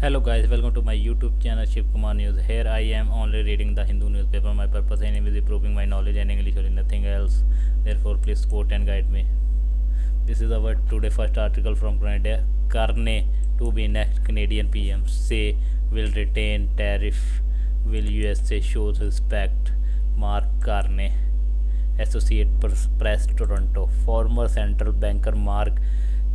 Hello guys, welcome to my YouTube channel Shiv Kumar News. Here I am only reading the Hindu newspaper. My purpose and aim is improving my knowledge and English only nothing else. Therefore please support and guide me. This is our today first article from Canada. Carney to be next Canadian PM. Say will retain tariff. Will USA show respect? Mark Carney. Associate Press Toronto. Former central banker Mark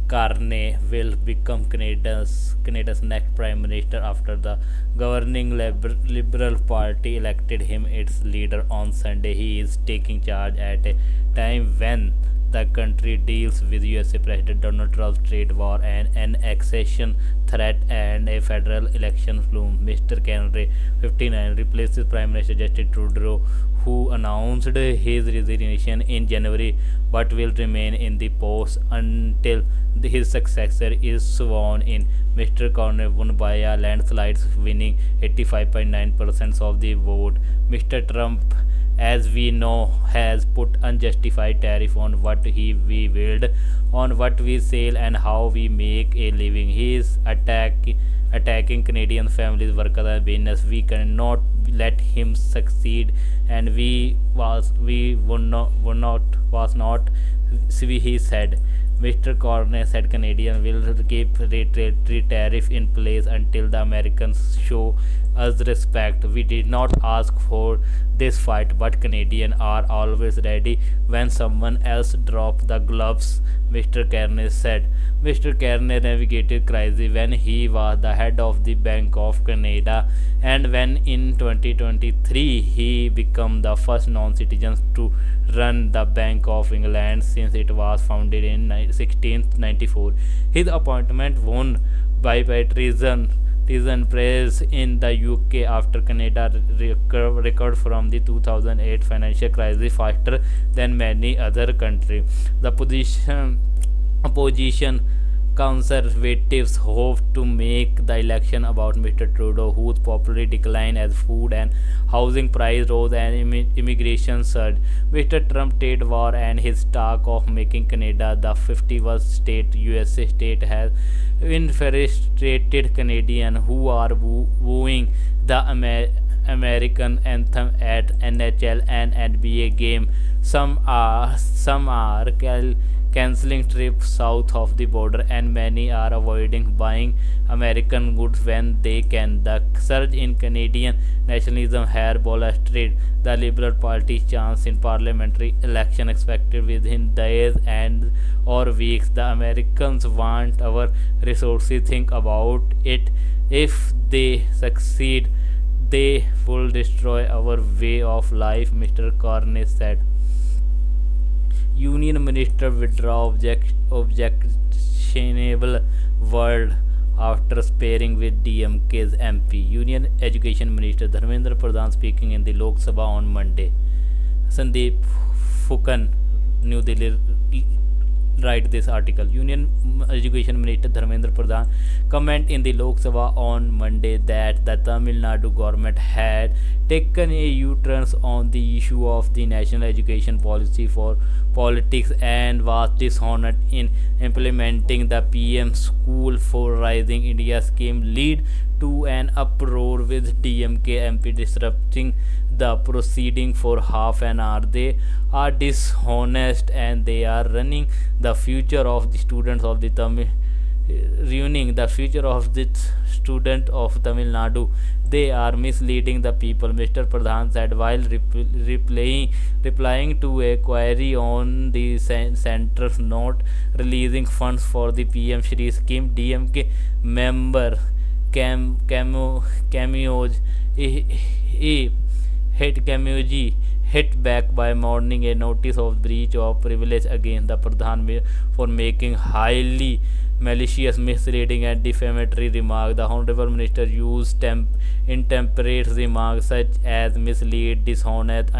Carney will become Canada's next prime minister after the governing Liberal Party elected him its leader on Sunday. He is taking charge at a time when the country deals with USA President Donald Trump's trade war and an annexation threat and a federal election loom. Mr. Carney, 59, replaces Prime Minister Justin Trudeau, who announced his resignation in January but will remain in the post until his successor is sworn in. Mr. Carney won by a landslide, winning 85.9% of the vote. Mr. Trump, as we know, has put unjustified tariff on what we build, on what we sell, and how we make a living. He is attacking Canadian families, workers, and business. We cannot let him succeed, and we would not was not. He said. Mr. Carney said Canadians will keep the tariff in place until the Americans show us respect. We did not ask for this fight, but Canadians are always ready when someone else drops the gloves, Mr. Carney said. Mr. Carney navigated crisis when he was the head of the Bank of Canada, and when in 2023 he became the first non-citizen to run the Bank of England since it was founded in 1694. His appointment won bipartisan praise in the UK after Canada recovered from the 2008 financial crisis faster than many other countries. The opposition Conservatives hope to make the election about Mr. Trudeau, whose popularity declined as food and housing price rose and immigration surged. Mr. Trump's trade war and his talk of making Canada the 51st state USA state has infuriated Canadians who are wooing the American anthem at NHL and NBA game. Some are cancelling trips south of the border, and many are avoiding buying American goods when they can. The surge in Canadian nationalism has bolstered the Liberal Party's chance in parliamentary election expected within days and or weeks. The Americans want our resources. Think about it. If they succeed, they will destroy our way of life, Mr. Carney said. Union Minister withdraw objectionable word after sparring with DMK's MP. Union Education Minister Dharmendra Pradhan speaking in the Lok Sabha on Monday. Sandeep Fukan, New Delhi, write this article. Union Education Minister Dharmendra Pradhan comment in the Lok Sabha on Monday that the Tamil Nadu government had taken a U-turn on the issue of the national education policy for politics and was dishonest in implementing the PM School for Rising India scheme, lead to an uproar with DMK MP disrupting the proceeding for half an hour. They are dishonest and they are running the future of the students of the ruining the future of the student of Tamil Nadu. They are misleading the people, Mr. Pradhan said while replying to a query on the center's not releasing funds for the PM Shri scheme. DMK member Cameos hit back by mounting a notice of breach of privilege against the Pradhan for making highly malicious, misleading, and defamatory remarks. The Honorable Minister used intemperate remarks such as mislead, dishonest,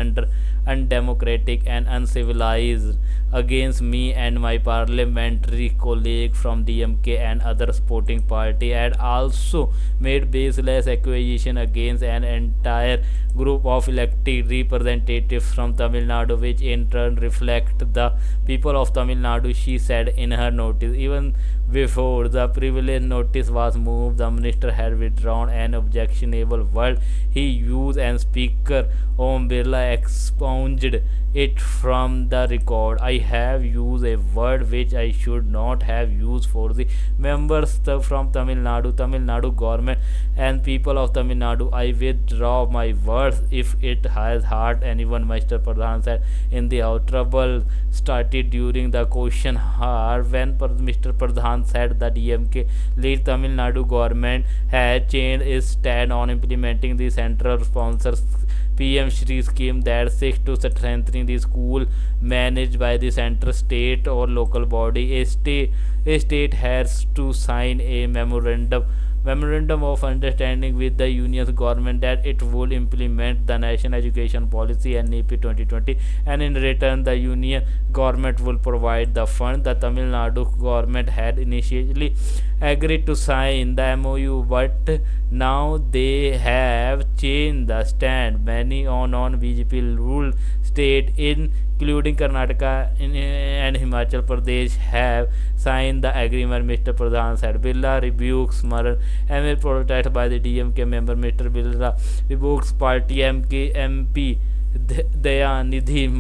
undemocratic and uncivilized against me and my parliamentary colleague from DMK and other supporting party, and also made baseless accusation against an entire group of elected representatives from Tamil Nadu, which in turn reflect the people of Tamil Nadu, she said in her notice. Even before the privilege notice was moved, the minister had withdrawn an objectionable word he used, and Speaker Om Birla expunged it from the record. I have used a word which I should not have used for the members from Tamil Nadu government and people of Tamil Nadu. I withdraw my words if it has hurt anyone, Mr. Pradhan said in the House. Trouble started during the question hour when Mr. Pradhan said that DMK lead Tamil Nadu government had changed its stand on implementing the central sponsors PM Shri scheme that seeks to strengthening the school managed by the central, state or local body. A state has to sign a memorandum of understanding with the union government that it will implement the national education policy and NEP 2020, and in return the union government will provide the fund. The Tamil Nadu government had initially agreed to sign the MOU, but now they have changed the stand. Many non-BJP ruled state, including Karnataka and Himachal Pradesh, have signed the agreement, Mr. Pradhan said. Birla rebukes Maran amid protest by the DMK member. Mr. Birla rebukes party MP Dayanidhi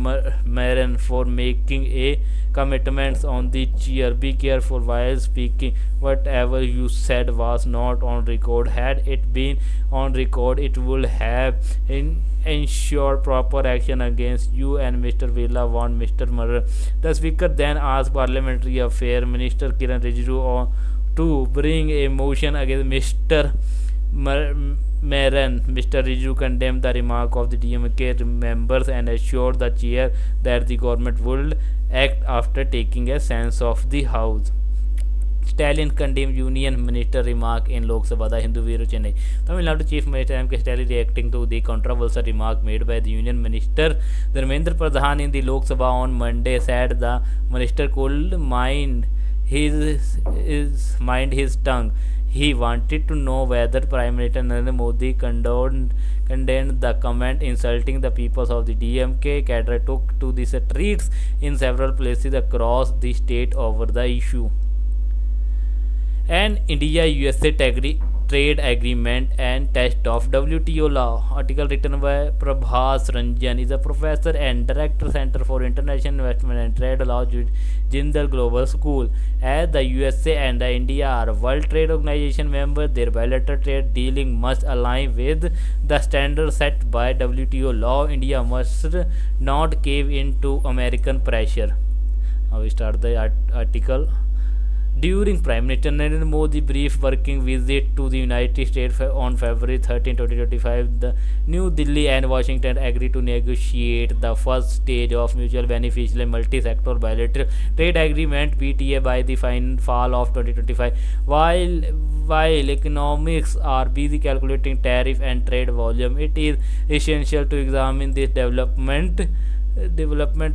Maran for making a commitments on the chair. Be careful while speaking. Whatever you said was not on record. Had it been on record, it would have ensure proper action against you and Mr. Birla warned Mr. Maran. The speaker then asked Parliamentary Affairs Minister Kiran Rijiju to bring a motion against Mr. Maran. Mr. Rijiju condemned the remark of the DMK members and assured the chair that the government would act after taking a sense of the House. Stalin condemned Union Minister remark in Lok Sabha. The Hindu Bureau, Chennai. Tamil Nadu Chief Minister M.K. Stalin reacting to the controversial remark made by the Union Minister Dharmendra Pradhan in the Lok Sabha on Monday said the minister could mind his tongue. He wanted to know whether Prime Minister Narendra Modi condemned the comment insulting the peoples of the DMK. Cadre took to the streets in several places across the state over the issue. And India-USA trade agreement and test of WTO law. Article written by Prabhas Ranjan is a professor and director Center for International Investment and Trade Law, Jindal Global School. As the USA and the India are World Trade Organization members, their bilateral trade dealing must align with the standards set by WTO law. India must not cave into American pressure. Now we start the article. During Prime Minister Narendra Modi's brief working visit to the United States on February 13, 2025, the New Delhi and Washington agreed to negotiate the first stage of mutual beneficial multi-sector bilateral trade agreement (BTA) by the fall of 2025. While economics are busy calculating tariff and trade volume, it is essential to examine this development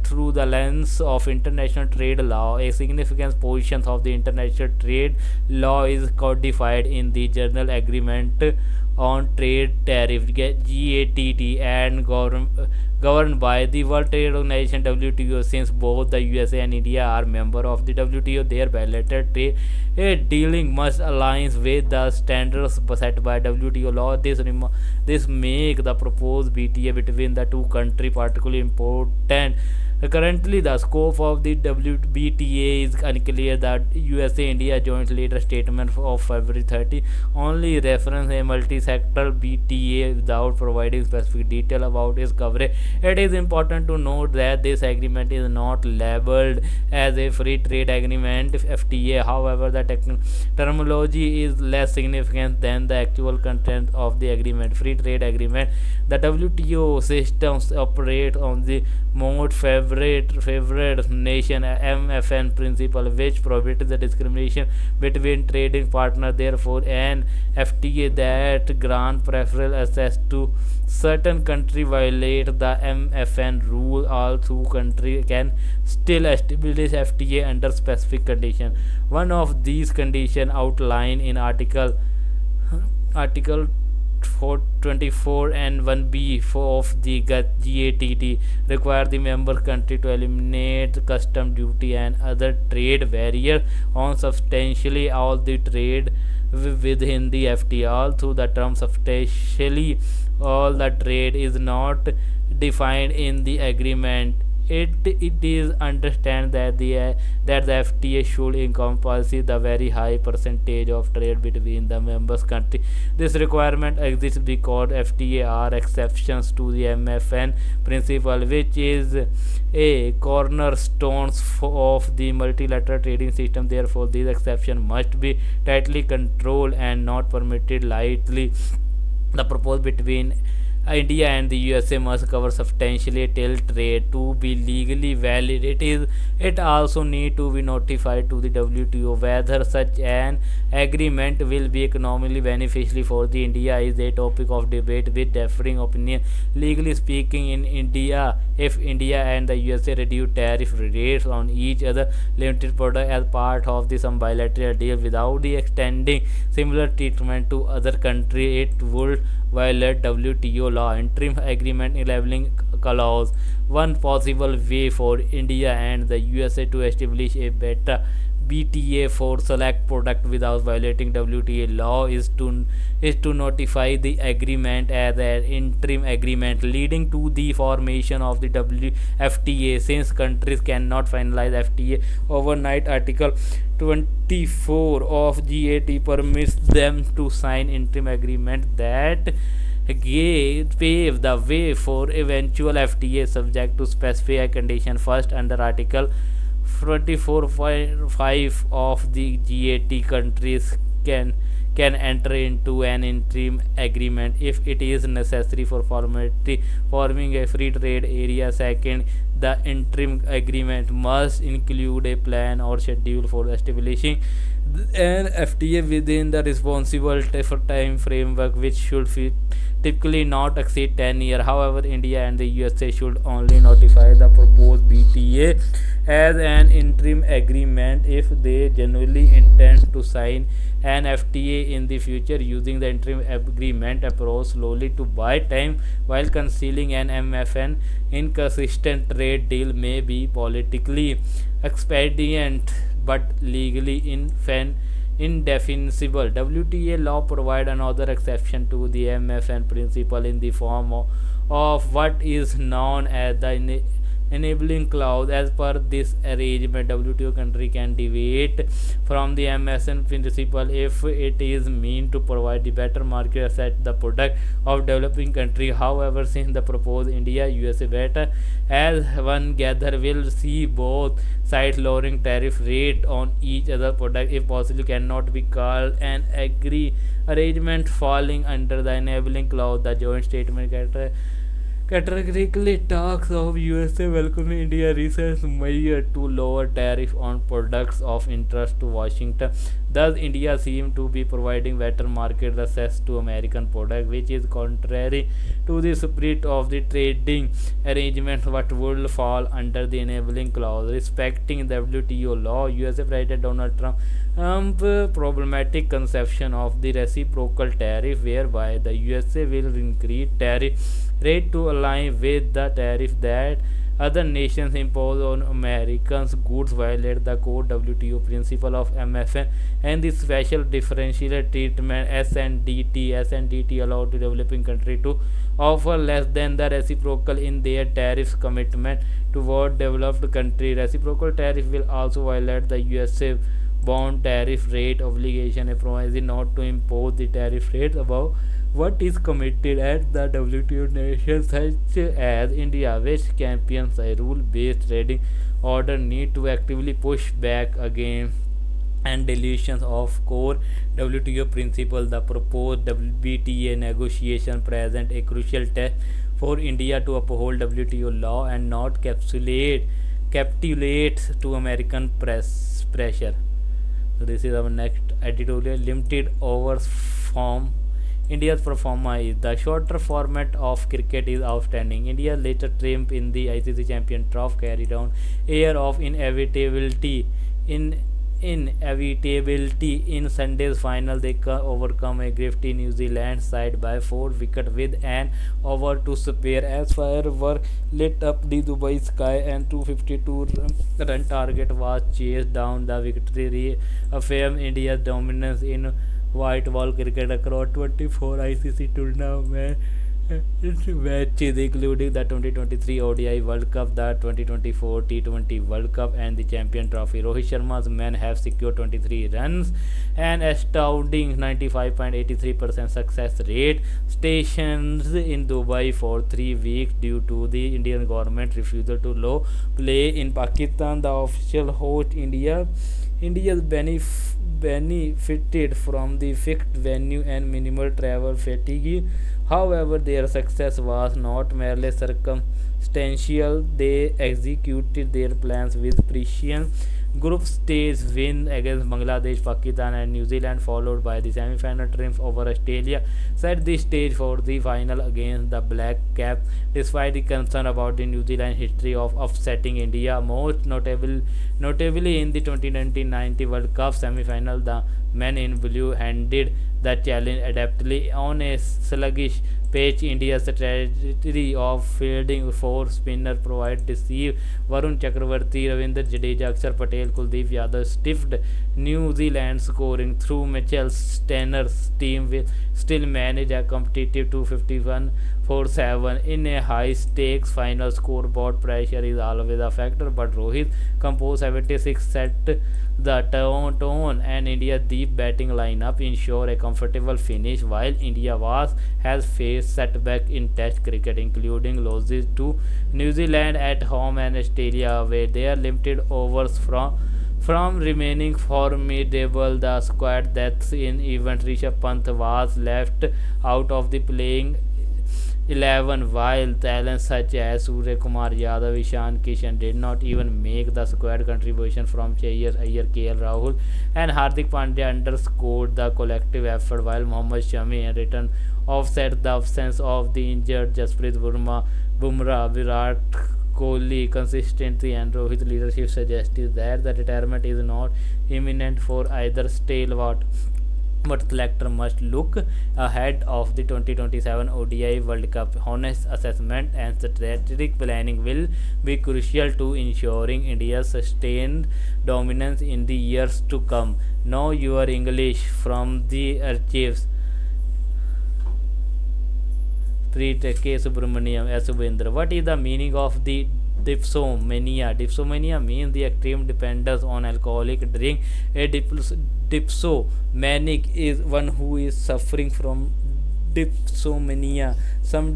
through the lens of international trade law. A significant portion of the international trade law is codified in the General Agreement on Trade Tariff (GATT) and governed by the World Trade Organization (WTO). Since both the USA and India are members of the WTO, their bilateral trade dealing must align with the standards set by WTO law. This makes the proposed BTA between the two countries particularly important. Currently, the scope of the WBTA is unclear. The USA-India joint leader statement of February 30 only reference a multi-sectoral BTA without providing specific detail about its coverage. It is important to note that this agreement is not labeled as a free trade agreement (FTA). However, the terminology is less significant than the actual content of the agreement. Free trade agreement. The WTO systems operate on the more favorable favorite nation MFN principle, which prohibits the discrimination between trading partners. Therefore, an FTA that grant preferential access to certain country violate the MFN rule. All two countries can still establish FTA under specific conditions. One of these conditions outlined in Article 424 and 1B of the GATT require the member country to eliminate custom duty and other trade barriers on substantially all the trade within the FTA. Although the term substantially all the trade is not defined in the agreement, it is understand that the FTA should encompass the very high percentage of trade between the members country. This requirement exists because FTA are exceptions to the MFN principle, which is a cornerstone of the multilateral trading system. Therefore, these exceptions must be tightly controlled and not permitted lightly. The proposal between India and the USA must cover substantially till trade to be legally valid. It also need to be notified to the WTO. Whether such an agreement will be economically beneficial for the India is a topic of debate with differing opinion. Legally speaking, in India, if India and the USA reduce tariff rates on each other limited product as part of the some bilateral deal without the extending similar treatment to other countries, it would violate WTO law. Interim agreement enabling clause. One possible way for India and the USA to establish a better BTA for select product without violating WTA law is to notify the agreement as an interim agreement, leading to the formation of the WFTA. Since countries cannot finalize FTA overnight, Article 24 of GATT permits them to sign interim agreement that pave the way for eventual FTA subject to specific conditions. First, under Article 24.5 of the GATT, countries can enter into an interim agreement if it is necessary for forming a free trade area. Second, the interim agreement must include a plan or schedule for establishing an FTA within the responsible time framework, which should typically not exceed 10 years. However, India and the USA should only notify the proposed BTA as an interim agreement if they genuinely intend to sign an FTA in the future. Using the interim agreement approach slowly to buy time while concealing an MFN inconsistent trade deal may be politically expedient but legally indefensible. WTA law provide another exception to the MFN principle in the form of what is known as the enabling clause. As per this arrangement, WTO country can deviate from the MFN principle if it is meant to provide the better market access the product of developing country. However, since the proposed India USA better as one gather will see both sides lowering tariff rate on each other product, if possible, cannot be called an arrangement falling under the enabling clause. The joint statement categorically talks of USA welcoming India recent measure to lower tariff on products of interest to Washington. Thus, India seems to be providing better market access to American products, which is contrary to the spirit of the trading arrangement, what would fall under the enabling clause. Respecting the WTO law, USA President Donald Trump problematic conception of the reciprocal tariff, whereby the USA will increase tariff rate to align with the tariff that other nations impose on Americans goods, violate the core WTO principle of MFN and the special differential treatment SNDT. SNDT allowed to developing country to offer less than the reciprocal in their tariff commitment toward developed country. Reciprocal tariff will also violate the USA bound tariff rate obligation, a promise not to impose the tariff rate above what is committed at the WTO. Nations such as India, which champions a rule-based trading order, need to actively push back against and dilutions of core WTO principles. The proposed WTO negotiation present a crucial test for India to uphold WTO law and not capitulate to American pressure. So this is our next editorial. Limited overs form. India's performance is the shorter format of cricket is outstanding. India's later triumph in the ICC Champion Trophy carried on air of in inevitability in Sunday's final. They overcome a gifty New Zealand side by 4 wickets with an over to spare as fireworks lit up the Dubai sky and 252 run target was chased down. The victory reaffirmed India's dominance in white ball cricket across 24 ICC tournaments matches, including the 2023 ODI World Cup, the 2024 T20 World Cup, and the Champion Trophy. Rohit Sharma's men have secured 23 runs, an astounding 95.83% success rate. Stationed in Dubai for 3 weeks due to the Indian government refusal to allow play in Pakistan, the official host India benefited from the fixed venue and minimal travel fatigue. However, their success was not merely circumstantial. They executed their plans with precision. Group stage win against Bangladesh, Pakistan, and New Zealand, followed by the semi-final triumph over Australia, set the stage for the final against the Black Caps. Despite the concern about the New Zealand history of upsetting India, most notably in the 2019 World Cup semi-final, the men in blue handled the challenge adeptly on a sluggish pitch. India's strategy of fielding four spinner provided deceive Varun Chakravarti, Ravindra Jadeja, Akshar Patel, Kuldeep Yadav stiffed New Zealand scoring through. Mitchell Stanner's team will still manage a competitive 251-4-7 in a high-stakes final. Scoreboard pressure is always a factor, but Rohit composed 76 set the tone, and India's deep batting lineup ensure a comfortable finish. While India has faced setback in Test cricket, including losses to New Zealand at home and Australia away, their limited overs from remaining formidable. The squad deaths in event. Rishabh Pant was left out of the playing 11, while talents such as Surya Kumar Yadav, Ishan Kishan did not even make the squad. Contribution from Shreyas Iyer, KL Rahul, and Hardik Pandya underscored the collective effort, while Mohammad Shami in return offset the absence of the injured Jasprit Bumrah. Virat Kohli consistency and Rohit leadership suggested that the retirement is not imminent for either stalwart, but selector must look ahead of the 2027 ODI World Cup. Honest assessment and strategic planning will be crucial to ensuring India's sustained dominance in the years to come. Now your English from the archives. Preet K. Subramaniam, S. Subendra. What is the meaning of the dipsomania? Dipsomania means the extreme dependence on alcoholic drink. A dipsomanic is one who is suffering from dipsomania. Some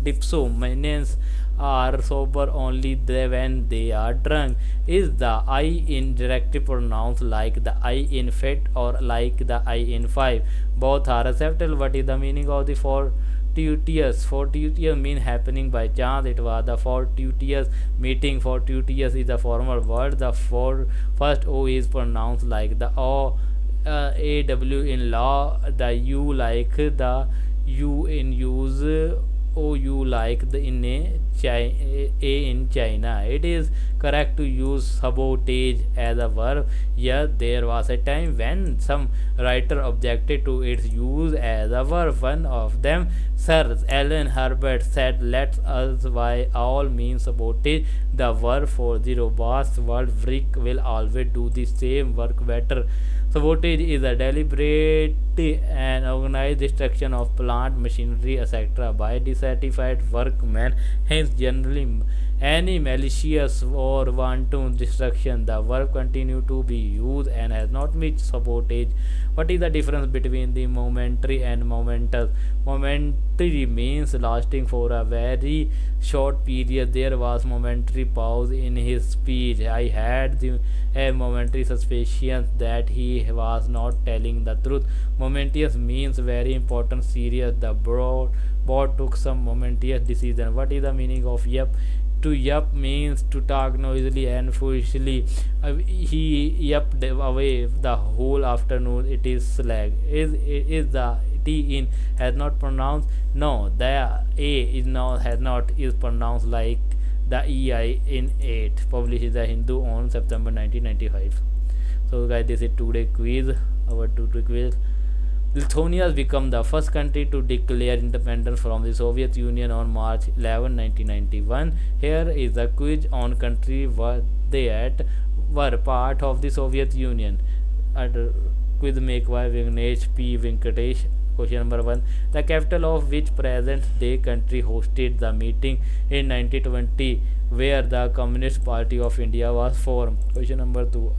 dipsomanians are sober only when they are drunk. Is the I in directive pronounced like the I in fit or like the I in 5? Both are acceptable. What is the meaning of the fortuitous? Fortuitous means happening by chance. It was the fortuitous meeting. Fortuitous is a formal word. The first O is pronounced like the AW in law, the U like the U in use, OU like the in A in China. It is correct to use sabotage as a verb. Yet there was a time when some writer objected to its use as a verb. One of them, Sir Alan Herbert, said, "Let us by all means sabotage the verb for the robust world. Brick will always do the same work better." Sabotage is a deliberate and organized destruction of plant, machinery, etc. by dissatisfied workmen. Hence, any malicious or wanton destruction. The verb continue to be used and has not much supportage. What is the difference between the momentary and momentous? Momentary means lasting for a very short period. There was momentary pause in his speech. I had a momentary suspicion that he was not telling the truth. Momentous means very important, serious. The board took some momentous decision. What is the meaning of yep? To yap means to talk noisily and foolishly. He yapped away the whole afternoon. It is slag. Is the T in has not pronounced? No, the A is now has not is pronounced like the EI in 8. Published the Hindu on September 1995. So guys, this is today quiz. Our today quiz. Lithuania has become the first country to declare independence from the Soviet Union on March 11, 1991. Here is a quiz on countries that were part of the Soviet Union. Quiz make by Vignesh P. Venkatesh. Question number 1. The capital of which present day country hosted the meeting in 1920 where the Communist Party of India was formed? Question number 2.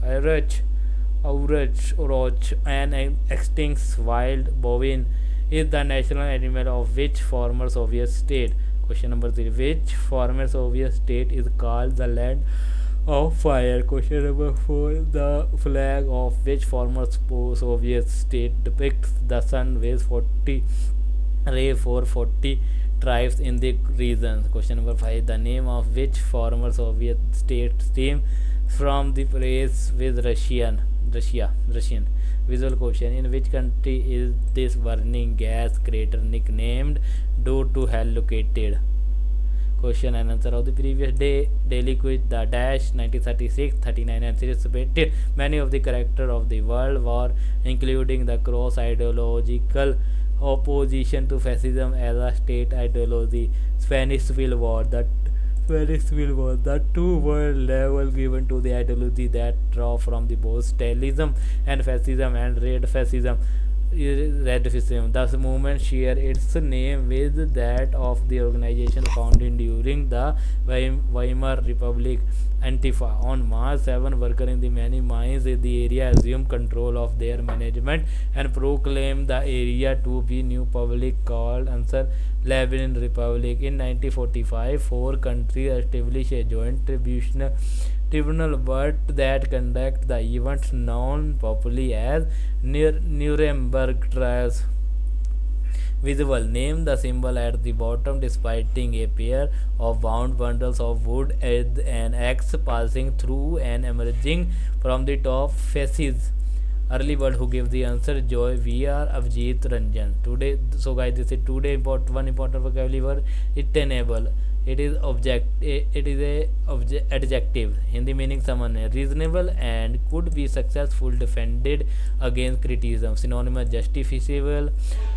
Aurach, an extinct wild bovine, is the national animal of which former Soviet state? Question number 3. Which former Soviet state is called the Land of Fire? Question number 4. The flag of which former Soviet state depicts the sun with 40 ray for 40 tribes in the region? Question number 5. The name of which former Soviet state stems from the phrase with Russian? Visual question. In which country is this burning gas crater nicknamed Door to Hell located? Question and answer of the previous day daily quiz. The dash 1936 39 anticipated many of the characters of the World War, including the cross ideological opposition to fascism as a state ideology. Spanish Civil War. The two were labels given to the ideology that draw from the both Stalinism and fascism and red fascism. The movement share its name with that of the organization founded during the Weimar Republic, Antifa. On March 7, workers in the many mines in the area assumed control of their management and proclaimed the area to be new public called Ansar Lebanon Republic. In 1945, 4 countries established a joint tribunal but that conduct the events known popularly as Nuremberg trials. Visual. Name the symbol at the bottom depicting a pair of bound bundles of wood and an axe passing through and emerging from the top faces. Early bird who gave the answer joy. We are Avjit Ranjan. Today, so guys, this is today one important vocabulary word. Attainable. It is a adjective. Hindi meaning someone reasonable and could be successful, defended against criticism. Synonymous justifiable,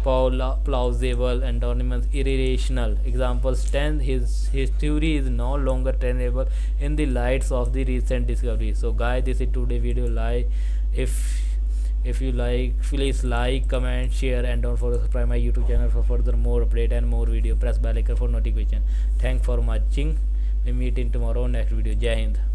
plausible, antonyms irrational. Example stand his theory is no longer tenable in the lights of the recent discovery. So guys, this is today video. Like if you like, please like, comment, share, and don't forget to subscribe my YouTube channel for further more update and more video. Press bell icon for notification. Thanks for watching. We meet in tomorrow next video. Jai Hind.